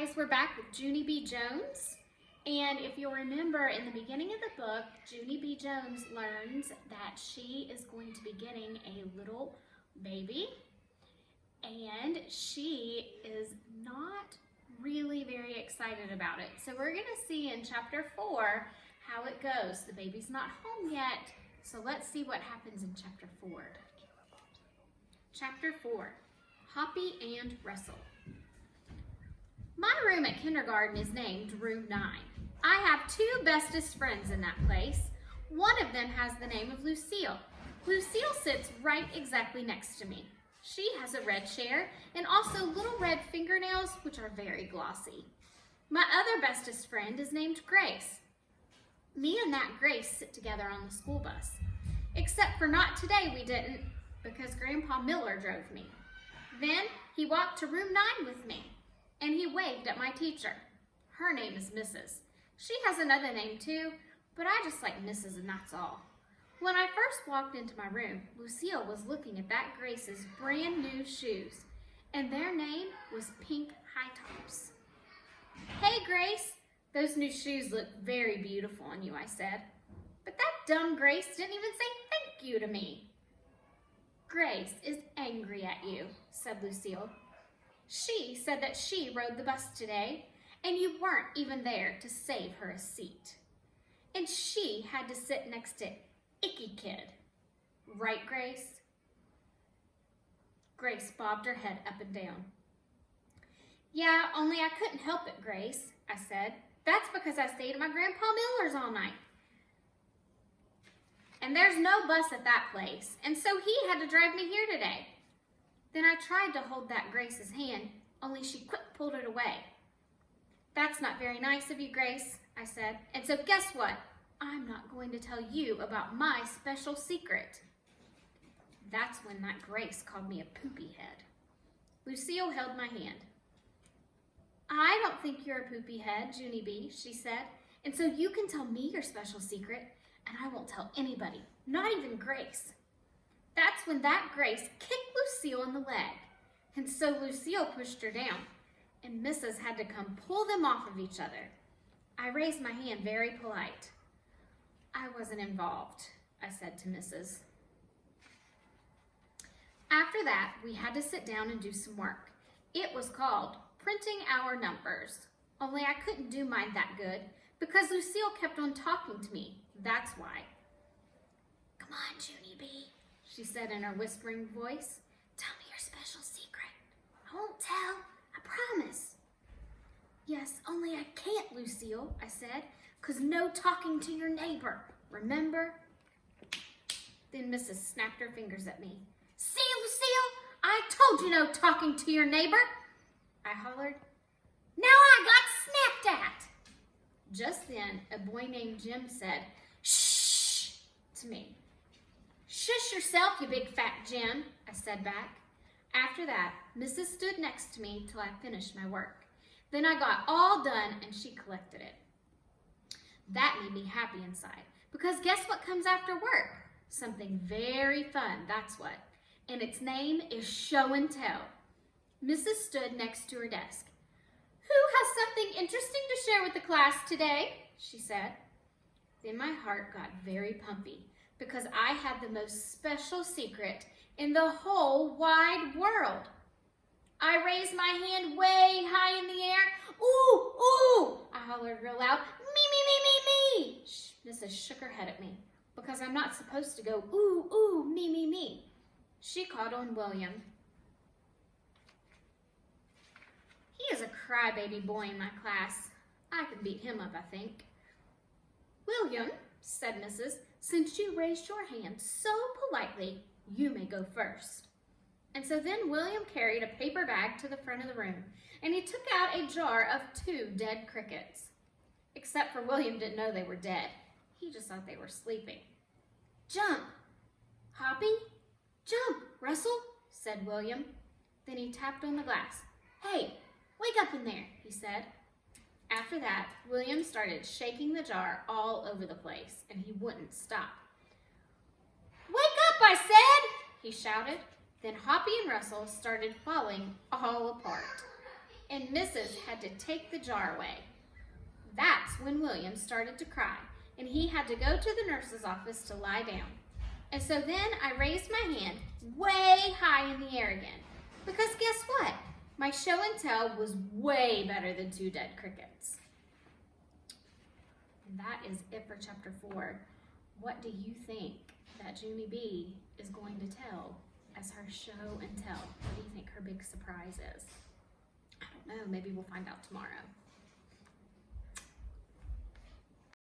guys, we're back with Junie B. Jones. And if you'll remember, in the beginning of the book, Junie B. Jones learns that she is going to be getting a little baby. And she is not really very excited about it. So we're going to see in chapter 4 how it goes. The baby's not home yet, so let's see what happens in chapter 4. Chapter 4, Hoppy and Russell. My room at kindergarten is named Room 9. I have two bestest friends in that place. One of them has the name of Lucille. Lucille sits right exactly next to me. She has a red chair and also little red fingernails, which are very glossy. My other bestest friend is named Grace. Me and that Grace sit together on the school bus. Except for not today we didn't, because Grandpa Miller drove me. Then he walked to Room 9 with me. And he waved at my teacher. Her name is Mrs. She has another name too, but I just like Mrs. and that's all. When I first walked into my room, Lucille was looking at that Grace's brand new shoes, and their name was Pink High Tops. Hey Grace, those new shoes look very beautiful on you, I said. But that dumb Grace didn't even say thank you to me. Grace is angry at you, said Lucille. She said that she rode the bus today, and you weren't even there to save her a seat. And she had to sit next to Icky Kid. Right, Grace? Grace bobbed her head up and down. Yeah, only I couldn't help it, Grace, I said. That's because I stayed at my Grandpa Miller's all night. And there's no bus at that place, and so he had to drive me here today. Then I tried to hold that Grace's hand, only she quick pulled it away. That's not very nice of you, Grace, I said. And so guess what? I'm not going to tell you about my special secret. That's when that Grace called me a poopy head. Lucille held my hand. I don't think you're a poopy head, Junie B, she said. And so you can tell me your special secret, and I won't tell anybody, not even Grace. That's when that Grace kicked Lucille in the leg, and so Lucille pushed her down, and Mrs. had to come pull them off of each other. I raised my hand very polite. I wasn't involved, I said to Mrs. After that, we had to sit down and do some work. It was called Printing Our Numbers, only I couldn't do mine that good because Lucille kept on talking to me. That's why. Come on, Junie B, she said in her whispering voice. Tell me your special secret. I won't tell, I promise. Yes, only I can't, Lucille, I said, 'cause no talking to your neighbor, remember? Then Mrs. snapped her fingers at me. See, Lucille, I told you no talking to your neighbor, I hollered. Now I got snapped at. Just then, a boy named Jim said, shh, to me. Shush yourself, you big fat Jim, I said back. After that, Mrs. stood next to me till I finished my work. Then I got all done and she collected it. That made me happy inside, because guess what comes after work? Something very fun, that's what. And its name is show and tell. Mrs. stood next to her desk. Who has something interesting to share with the class today? She said. Then my heart got very pumpy, because I had the most special secret in the whole wide world. I raised my hand way high in the air. Ooh, ooh, I hollered real loud. Me, me, me, me, me. Mrs. shook her head at me, because I'm not supposed to go, ooh, ooh, me, me, me. She called on William. He is a crybaby boy in my class. I can beat him up, I think. William, said Mrs., since you raised your hand so politely, you may go first. And so then William carried a paper bag to the front of the room, and he took out a jar of 2 dead crickets. Except for William didn't know they were dead. He just thought they were sleeping. Jump, Hoppy, jump, Russell, said William. Then he tapped on the glass. Hey, wake up in there, he said. After that, William started shaking the jar all over the place, and he wouldn't stop. Wake up, I said, he shouted. Then Hoppy and Russell started falling all apart. and Mrs. had to take the jar away. That's when William started to cry, and he had to go to the nurse's office to lie down. And so then I raised my hand way high in the air again, because guess what? My show and tell was way better than 2 dead crickets. And that is it for chapter 4. What do you think that Junie B is going to tell as her show and tell? What do you think her big surprise is? I don't know, maybe we'll find out tomorrow.